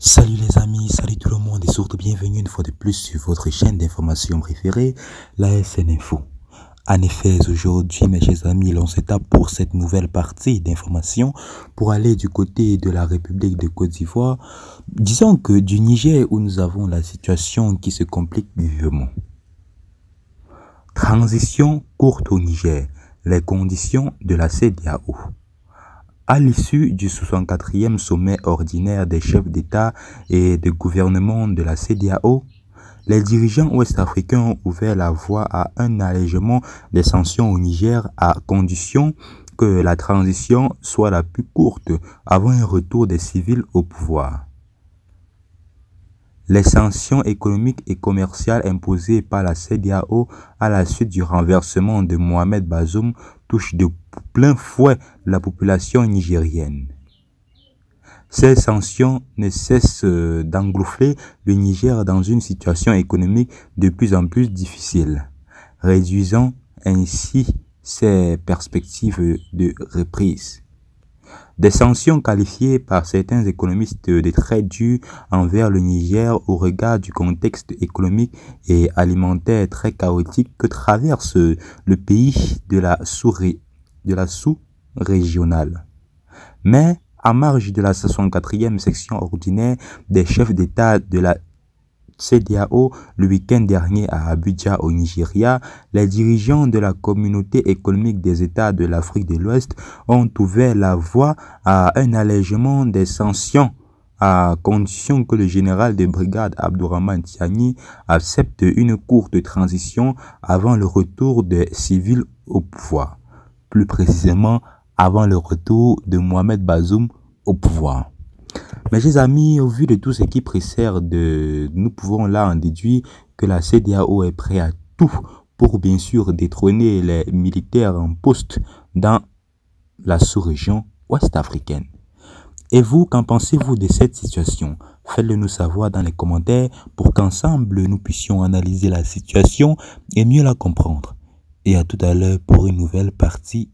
Salut les amis, salut tout le monde et surtout bienvenue une fois de plus sur votre chaîne d'information préférée, la SN Info. En effet, aujourd'hui mes chers amis, l'on s'étape pour cette nouvelle partie d'information pour aller du côté de la République de Côte d'Ivoire. Disons que du Niger où nous avons la situation qui se complique vivement. Transition courte au Niger, les conditions de la CEDEAO. À l'issue du 64e sommet ordinaire des chefs d'État et de gouvernement de la CEDEAO, les dirigeants ouest-africains ont ouvert la voie à un allègement des sanctions au Niger à condition que la transition soit la plus courte avant un retour des civils au pouvoir. Les sanctions économiques et commerciales imposées par la CEDEAO à la suite du renversement de Mohamed Bazoum touchent de plein fouet la population nigérienne. Ces sanctions ne cessent d'engloufer le Niger dans une situation économique de plus en plus difficile, réduisant ainsi ses perspectives de reprise. Des sanctions qualifiées par certains économistes de très dures envers le Niger au regard du contexte économique et alimentaire très chaotique que traverse le pays de la sous-régionale. Mais, à marge de la 64e section ordinaire des chefs d'État de la CEDEAO le week-end dernier à Abuja au Nigeria, les dirigeants de la communauté économique des États de l'Afrique de l'Ouest ont ouvert la voie à un allègement des sanctions à condition que le général de brigade Abdourahmane Tiani accepte une courte transition avant le retour des civils au pouvoir. Plus précisément, avant le retour de Bazoum au pouvoir. Mes chers amis, au vu de tout ce qui précède, nous pouvons là en déduire que la CEDEAO est prête à tout pour bien sûr détrôner les militaires en poste dans la sous-région ouest-africaine. Et vous, qu'en pensez-vous de cette situation? Faites-le nous savoir dans les commentaires pour qu'ensemble nous puissions analyser la situation et mieux la comprendre. Et à tout à l'heure pour une nouvelle partie.